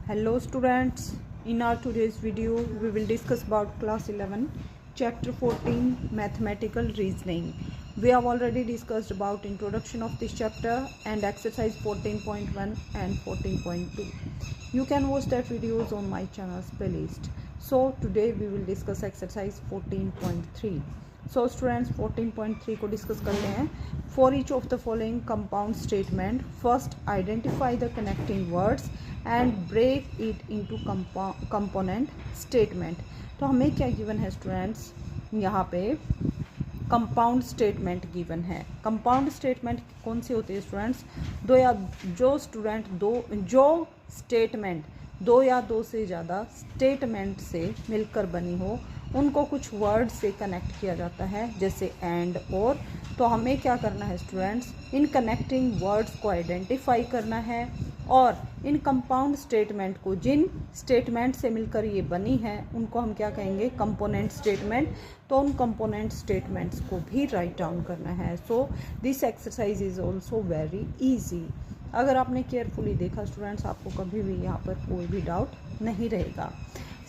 Hello students, in our today's video we will discuss about class 11 chapter 14 mathematical reasoning. We have already discussed about introduction of this chapter and exercise 14.1 and 14.2. You can watch that videos on my channel's playlist. So today we will discuss exercise 14.3. So students 14.3 को discuss करते हैं. For each of the following compound statement first identify the connecting words and break it into component statement. तो हमें क्या given है students, यहाँ पे compound statement given है. कंपाउंड स्टेटमेंट कौन सी होती है स्टूडेंट्स? जो स्टेटमेंट दो या दो से ज़्यादा स्टेटमेंट से मिलकर बनी हो उनको कुछ वर्ड से कनेक्ट किया जाता है, जैसे एंड और. तो हमें क्या करना है स्टूडेंट्स, इन कनेक्टिंग वर्ड्स को आइडेंटिफाई करना है और इन कंपाउंड स्टेटमेंट को, जिन स्टेटमेंट से मिलकर ये बनी है उनको हम क्या कहेंगे, कंपोनेंट स्टेटमेंट. तो उन कंपोनेंट स्टेटमेंट्स को भी राइट डाउन करना है. So this exercise is also very easy. अगर आपने केयरफुली देखा स्टूडेंट्स, आपको कभी भी यहाँ पर कोई भी डाउट नहीं रहेगा.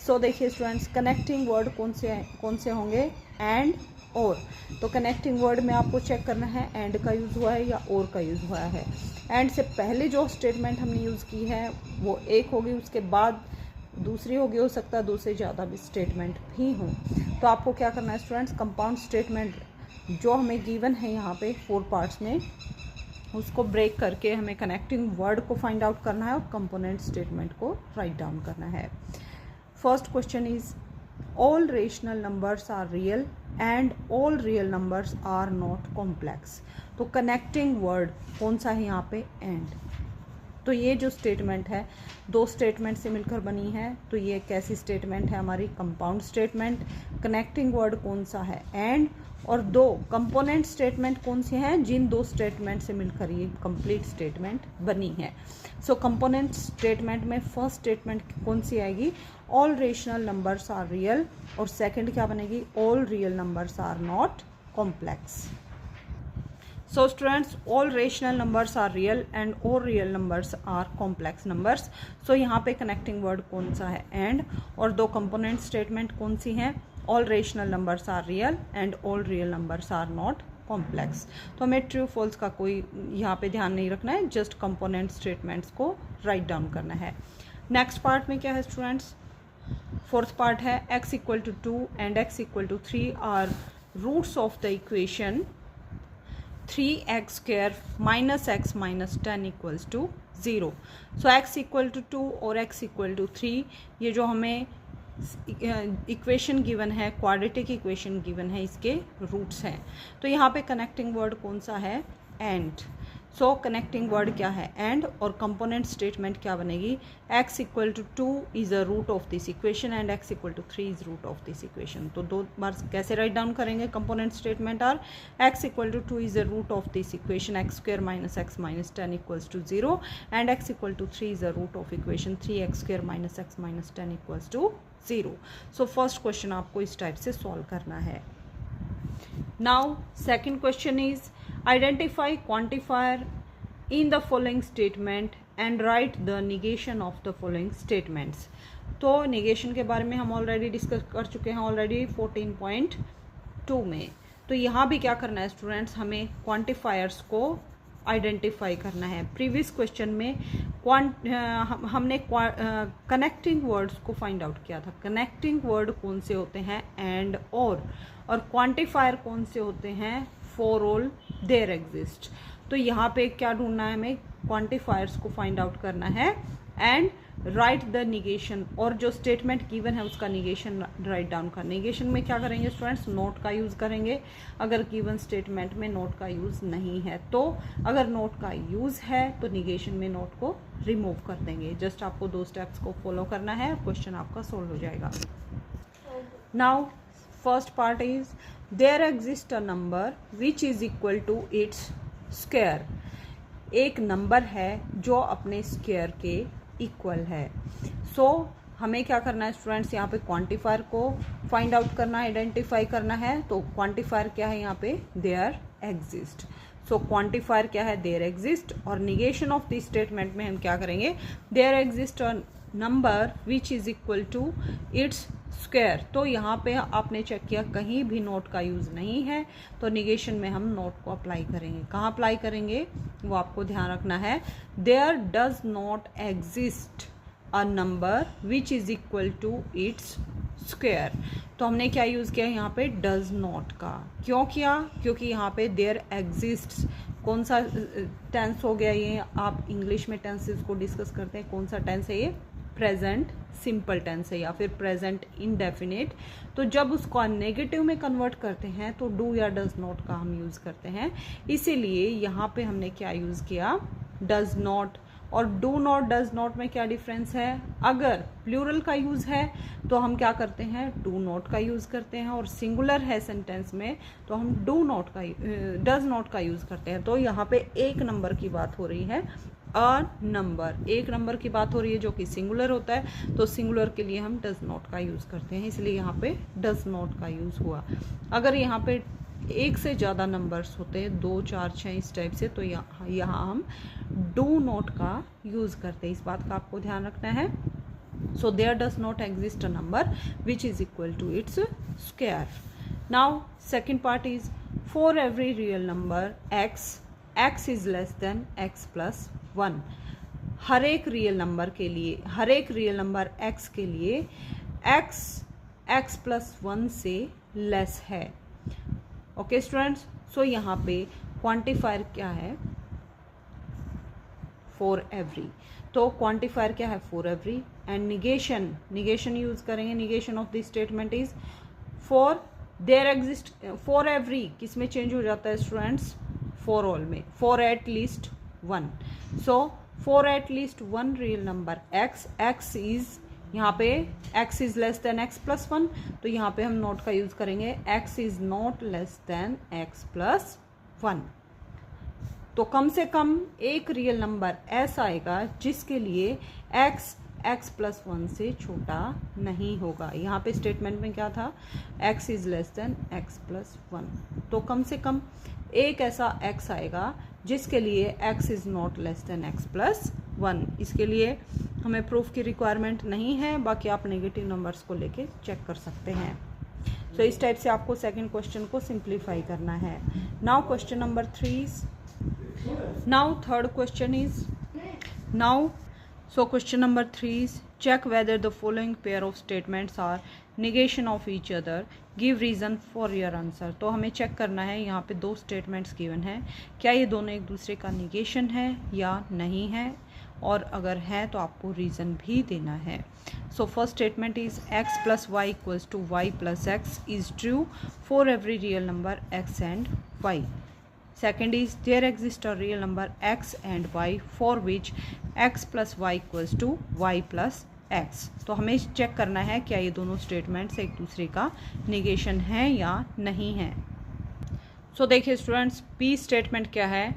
सो देखिए स्टूडेंट्स, कनेक्टिंग वर्ड कौन से होंगे, एंड और. तो कनेक्टिंग वर्ड में आपको चेक करना है एंड का यूज़ हुआ है या और का यूज़ हुआ है. एंड से पहले जो स्टेटमेंट हमने यूज़ की है वो एक होगी, उसके बाद दूसरी होगी, हो सकता है दो से ज़्यादा भी स्टेटमेंट भी हों. तो आपको क्या करना है स्टूडेंट्स, कंपाउंड स्टेटमेंट जो हमें गिवन है यहाँ पे 4 पार्ट्स में, उसको ब्रेक करके हमें कनेक्टिंग वर्ड को फाइंड आउट करना है और कंपोनेंट स्टेटमेंट को राइट डाउन करना है. First question is, all rational numbers are real and all real numbers are not complex. तो कनेक्टिंग वर्ड कौन सा है यहाँ पे, एंड. तो ये जो स्टेटमेंट है दो स्टेटमेंट से मिलकर बनी है, तो ये कैसी स्टेटमेंट है हमारी, कंपाउंड स्टेटमेंट. कनेक्टिंग वर्ड कौन सा है, एंड. और दो कंपोनेंट स्टेटमेंट कौन से हैं, जिन दो स्टेटमेंट से मिलकर ये कंप्लीट स्टेटमेंट बनी है. सो कंपोनेंट स्टेटमेंट में फर्स्ट स्टेटमेंट कौन सी आएगी, all rational numbers are real, और सेकंड क्या बनेगी, all real numbers are not complex. So students, all rational numbers are real and all real numbers are complex numbers. So यहाँ पे connecting word कौन सा है, एंड. और दो कंपोनेंट स्टेटमेंट कौन सी हैं, all rational numbers are real and all real numbers are not complex. तो हमें ट्रू फॉल्स का कोई यहाँ पे ध्यान नहीं रखना है, जस्ट कंपोनेंट स्टेटमेंट्स को राइट डाउन करना है. नेक्स्ट पार्ट में क्या है स्टूडेंट्स, फोर्थ पार्ट है, x equal to 2 and x equal to 3 are roots of the equation 3x square minus x minus 10 equals to 0. So x equal to 2 और x equal to 3, ये जो हमें equation given है, quadratic equation given है, इसके roots हैं. तो यहाँ पे कनेक्टिंग वर्ड कौन सा है, एंड. सो कनेक्टिंग वर्ड क्या है, एंड. और कंपोनेंट स्टेटमेंट क्या बनेगी, x equal to 2 is a root of this equation and x equal to 3 is root of this equation. तो दो बार कैसे राइट डाउन करेंगे, component statement are x equal to 2 is a root of this equation x square minus x minus 10 equals to 0 and x equal to 3 is a root of equation 3x square minus x minus 10 equals to 0. So first question आपको इस type से solve करना है. Now second question is, identify quantifier in the following statement and right the negation of the following statements. तो negation के बारे में हम ऑलरेडी डिस्कस कर चुके हैं ऑलरेडी 14.2 में. तो यहाँ भी क्या करना है स्टूडेंट्स, हमें क्वांटिफायर्स को आइडेंटिफाई करना है. प्रीवियस क्वेश्चन में हमने कनेक्टिंग वर्ड्स को फाइंड आउट किया था. कनेक्टिंग वर्ड कौन से होते हैं, एंड और क्वांटिफायर कौन से होते हैं, फॉर ऑल देयर एग्जिस्ट. तो यहाँ पे क्या ढूंढना है हमें, क्वांटिफायर्स को फाइंड आउट करना है एंड राइट द निगेशन. और जो स्टेटमेंट गिवन है उसका निगेशन राइट डाउन करना. निगेशन में क्या करेंगे स्टूडेंट्स, नोट का यूज़ करेंगे. अगर गिवन स्टेटमेंट में नोट का यूज़ नहीं है, तो अगर नोट का यूज़ है तो निगेशन में नोट को रिमूव कर देंगे. जस्ट आपको 2 स्टेप्स को फॉलो करना है, क्वेश्चन आपका सोल्व हो जाएगा. Now first part is, there exist a number which is equal to its square. एक नंबर है जो अपने स्क्वायर के इक्वल है. सो हमें क्या करना है स्टूडेंट्स, यहाँ पे क्वांटिफायर को फाइंड आउट करना है, आइडेंटिफाई करना है. तो क्वांटिफायर क्या है यहाँ पे, देयर एग्जिस्ट. सो क्वांटिफायर क्या है, देयर एग्जिस्ट. और निगेशन ऑफ दिस स्टेटमेंट में हम क्या करेंगे, there exist number which is equal to its square. तो यहाँ पे आपने चेक किया कहीं भी नॉट का यूज़ नहीं है, तो निगेशन में हम नॉट को अप्लाई करेंगे। कहाँ अप्लाई करेंगे वो आपको ध्यान रखना है। There does not exist a number which is equal to its square. तो हमने क्या यूज़ किया यहाँ पे, डज नॉट का। क्यों किया, क्योंकि यहाँ पे देयर एग्जिस्ट्स, कौन सा टेंस हो गया ये, आप इंग्लिश में टेंसेस को डिस्कस करते हैं, कौन सा टेंस है ये, प्रेजेंट सिंपल टेंस है या फिर प्रेजेंट इंडेफिनिट। तो जब उसको नेगेटिव में कन्वर्ट करते हैं तो डू या डज नॉट का हम यूज़ करते हैं। इसीलिए यहाँ पे हमने क्या यूज़ किया, डज नॉट। और डू नॉट डज नॉट में क्या डिफरेंस है, अगर प्लूरल का यूज़ है तो हम क्या करते हैं, डू नॉट का यूज़ करते हैं, और सिंगुलर है सेंटेंस में तो हम डू नॉट का डज नॉट का यूज़ करते हैं। तो यहाँ पे एक नंबर की बात हो रही है, अ नंबर, एक नंबर की बात हो रही है जो कि सिंगुलर होता है, तो सिंगुलर के लिए हम डज नॉट का यूज़ करते हैं, इसलिए यहाँ पे डज नॉट का यूज़ हुआ। अगर यहाँ पे एक से ज़्यादा नंबर्स होते हैं, 2, 4, 6 इस टाइप से, तो यहाँ हम डू नॉट का यूज़ करते हैं। इस बात का आपको ध्यान रखना है। So there does not exist a number which is equal to its square. Now second part is for every real number x is less than x plus 1। हर एक रियल नंबर के लिए, हर एक रियल नंबर x के लिए x plus 1 से less है। Okay students, सो यहाँ पे क्वांटिफायर क्या है, फॉर एवरी। तो क्वांटिफायर क्या है, for every. And negation use करेंगे। Negation of this statement is for there exist, for every किस में चेंज हो जाता है स्टूडेंट्स, फॉर ऑल में, for at least 1। So for at least 1 real number x is, यहाँ पे x is less than x plus 1, तो यहाँ पे हम नॉट का यूज करेंगे, x is not less than x plus 1। तो कम से कम एक रियल नंबर ऐसा आएगा जिसके लिए x प्लस 1 से छोटा नहीं होगा। यहाँ पे स्टेटमेंट में क्या था, x is less than x plus 1, तो कम से कम एक ऐसा x आएगा जिसके लिए x is not less than x plus 1। इसके लिए हमें प्रूफ की रिक्वायरमेंट नहीं है, बाकी आप नेगेटिव नंबर्स को लेके चेक कर सकते हैं। तो इस टाइप से आपको सेकंड क्वेश्चन को सिंप्लीफाई करना है। Now question number 3, now third question is, so question number 3 is check whether the following pair of statements are negation of each other, give reason for your answer। तो हमें check करना है, यहाँ पे 2 statements given हैं, क्या ये दोनों एक दूसरे का निगेशन है या नहीं है, और अगर है तो आपको रीज़न भी देना है। So first statement is x plus y equals to y plus x is true for every real number x and y। Second is there exists a real number x and y for which x plus y equals to y plus x। तो हमें check करना है क्या ये दोनों statements एक दूसरे का निगेशन है या नहीं है। सो देखिए स्टूडेंट्स, पी स्टेटमेंट क्या है,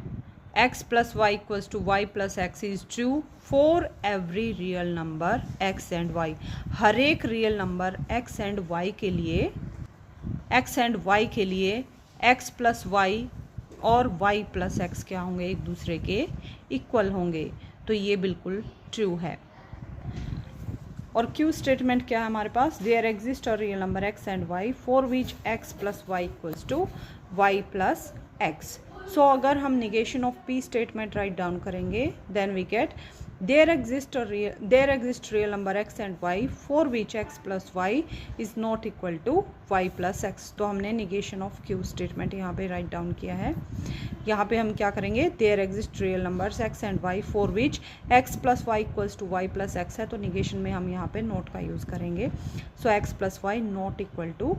x plus y equals to y plus x is true for every real number x and y। हर एक real number x and y के लिए x प्लस वाई और y प्लस एक्स क्या होंगे, एक दूसरे के इक्वल होंगे, तो ये बिल्कुल ट्रू है। और क्यू स्टेटमेंट क्या है हमारे पास, there exist a real number x and y for which x plus y equals to y plus x. So अगर हम negation of P statement right down करेंगे, then we get there exist real number x and y for which x plus y is not equal to y plus x. तो हमने negation of Q statement यहाँ पे write down किया है। यहाँ पे हम क्या करेंगे, there exist real numbers x and y for which x plus y equals to y plus x है, तो निगेशन में हम यहाँ पे नॉट का यूज़ करेंगे। So x plus y not equal to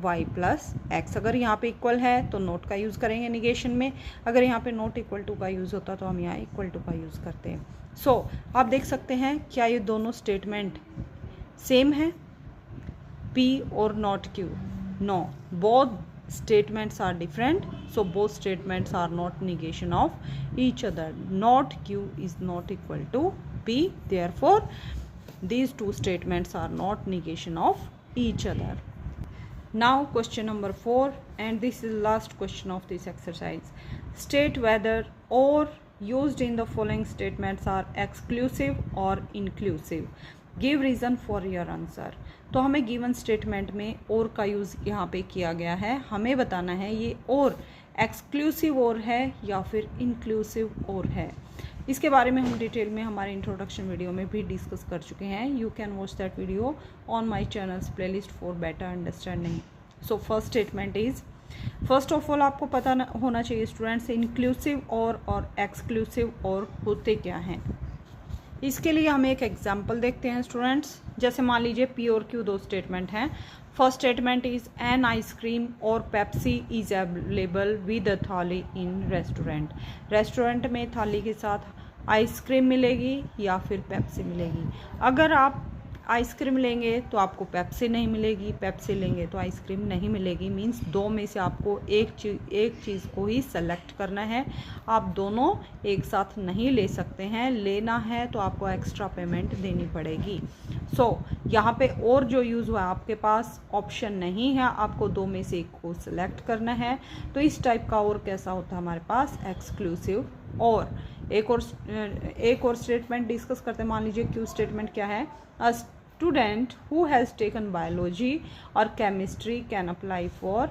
y plus x. अगर यहाँ पे इक्वल है तो नोट का यूज़ करेंगे निगेशन में, अगर यहाँ पे नॉट इक्वल टू का यूज़ होता तो हम यहाँ इक्वल टू का यूज़ करते हैं। सो आप देख सकते हैं क्या ये दोनों स्टेटमेंट सेम है, P और not Q? No, both statements are different, so both statements are not negation of each other. Not Q is not equal to P, therefore these two statements are not negation of each other. Now question number 4, and this is last question of this exercise. State whether or used in the following statements are exclusive or inclusive। Give reason for your answer. तो हमें given statement में और का use यहाँ पे किया गया है, हमें बताना है ये और एक्सक्लूसिव और है या फिर इंक्लूसिव और है। इसके बारे में हम डिटेल में हमारे इंट्रोडक्शन वीडियो में भी डिस्कस कर चुके हैं। You can watch that video on my channels playlist for better understanding. So first statement is, first of all आपको पता होना चाहिए स्टूडेंट्स इंक्लूसिव और एक्सक्लूसिव और होते क्या हैं। इसके लिए हम एक एग्जाम्पल देखते हैं स्टूडेंट्स। जैसे मान लीजिए पी और क्यू दो स्टेटमेंट हैं। First statement is an ice cream और Pepsi is available with a thali in restaurant. Restaurant में थाली के साथ आइसक्रीम मिलेगी या फिर पेप्सी मिलेगी। अगर आप आइसक्रीम लेंगे तो आपको पेप्सी नहीं मिलेगी, पेप्सी लेंगे तो आइसक्रीम नहीं मिलेगी। मीन्स दो में से आपको एक चीज़ को ही सेलेक्ट करना है। आप दोनों एक साथ नहीं ले सकते हैं, लेना है तो आपको एक्स्ट्रा पेमेंट देनी पड़ेगी। यहाँ पे और जो यूज़ हुआ आपके पास ऑप्शन नहीं है, आपको दो में से एक को सिलेक्ट करना है। तो इस टाइप का और कैसा होता है हमारे पास एक्सक्लूसिव और। एक और स्टेटमेंट डिस्कस करते हैं। मान लीजिए क्यू स्टेटमेंट क्या है, a student who has taken biology और chemistry can apply for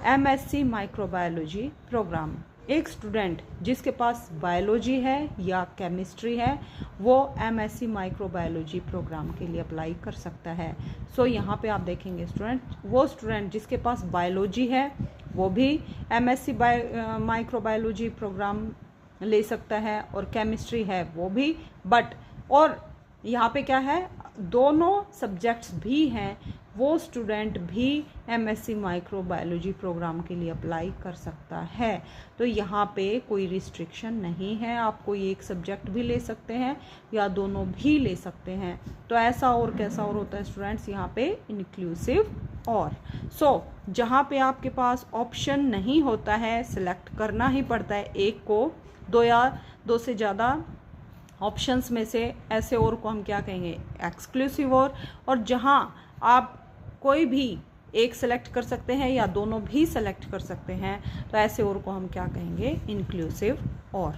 MSc microbiology program. एक स्टूडेंट जिसके पास बायोलॉजी है या केमिस्ट्री है वो MSc माइक्रोबायोलॉजी प्रोग्राम के लिए अप्लाई कर सकता है। यहाँ पे आप देखेंगे स्टूडेंट, वो स्टूडेंट जिसके पास बायोलॉजी है वो भी MSc माइक्रोबायोलॉजी प्रोग्राम ले सकता है और केमिस्ट्री है वो भी, बट और यहाँ पे क्या है, दोनों सब्जेक्ट्स भी हैं, वो स्टूडेंट भी MSc माइक्रोबायोलॉजी प्रोग्राम के लिए अप्लाई कर सकता है। तो यहाँ पे कोई रिस्ट्रिक्शन नहीं है, आप कोई एक सब्जेक्ट भी ले सकते हैं या दोनों भी ले सकते हैं। तो ऐसा और कैसा और होता है स्टूडेंट्स यहाँ पे इंक्लूसिव और। जहाँ पे आपके पास ऑप्शन नहीं होता है, सिलेक्ट करना ही पड़ता है एक को, दो या दो से ज़्यादा ऑप्शंस में से, ऐसे और को हम क्या कहेंगे एक्सक्लूसिव और जहाँ आप कोई भी एक सेलेक्ट कर सकते हैं या दोनों भी सेलेक्ट कर सकते हैं, तो ऐसे और को हम क्या कहेंगे inclusive or.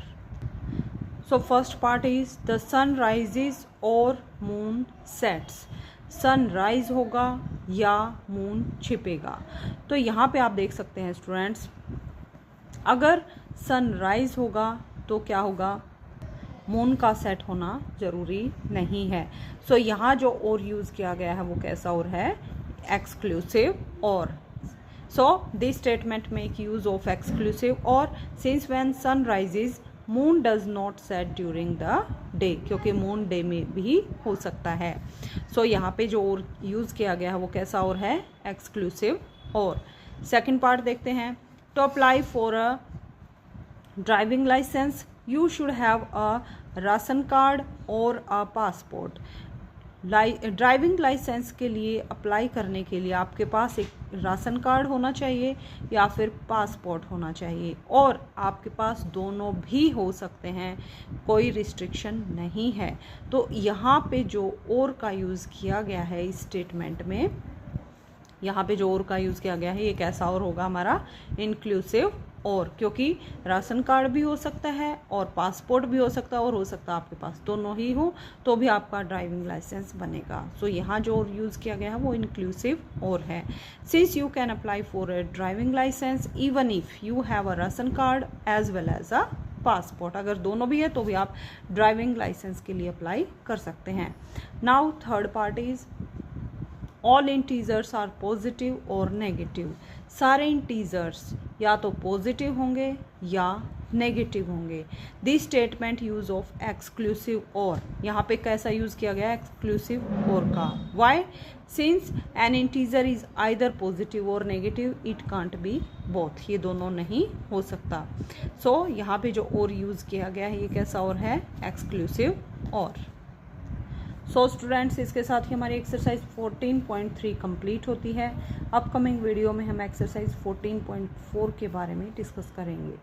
First part is the sun rises or moon sets. Sun rise होगा या मून छिपेगा। तो यहाँ पे आप देख सकते हैं स्टूडेंट्स, अगर सन राइज होगा तो क्या होगा, मून का सेट होना ज़रूरी नहीं है। यहाँ जो और यूज़ किया गया है वो कैसा और है exclusive or. This statement make use of exclusive or since when sun rises moon does not set during the day, क्योंकि मून डे में भी हो सकता है। यहाँ पे जो और यूज़ किया गया है वो कैसा और है एक्सक्लूसिव और। सेकेंड पार्ट देखते हैं। To apply for a driving licence you should have a ration card or a passport. Driving licence के लिए अप्लाई करने के लिए आपके पास एक राशन कार्ड होना चाहिए या फिर पासपोर्ट होना चाहिए, और आपके पास दोनों भी हो सकते हैं, कोई रिस्ट्रिक्शन नहीं है। तो यहाँ पे जो और का यूज़ किया गया है इस स्टेटमेंट में, यहाँ पे जो और का यूज़ किया गया है ये कैसा और होगा हमारा इंक्लूसिव और, क्योंकि राशन कार्ड भी हो सकता है और पासपोर्ट भी हो सकता है और हो सकता है आपके पास दोनों ही हो तो भी आपका ड्राइविंग लाइसेंस बनेगा। यहाँ जो और यूज़ किया गया है वो इंक्लूसिव और है। Since you can apply for a driving licence even if you have a ration card as well as a passport. अगर दोनों भी है तो भी आप ड्राइविंग लाइसेंस के लिए अप्लाई कर सकते हैं। Now third part is all integers are positive or negative. सारे इंटीजर्स या तो पॉजिटिव होंगे या नेगेटिव होंगे। This statement use of exclusive or, यहाँ पे कैसा यूज़ किया गया एक्सक्लूसिव और का। Why? Since an integer is either positive or negative, it can't be both, ये दोनों नहीं हो सकता। यहाँ पे जो और यूज़ किया गया है ये कैसा और है एक्सक्लूसिव और। स्टूडेंट्स इसके साथ ही हमारी एक्सरसाइज 14.3 कंप्लीट होती है। अपकमिंग वीडियो में हम एक्सरसाइज 14.4 के बारे में डिस्कस करेंगे।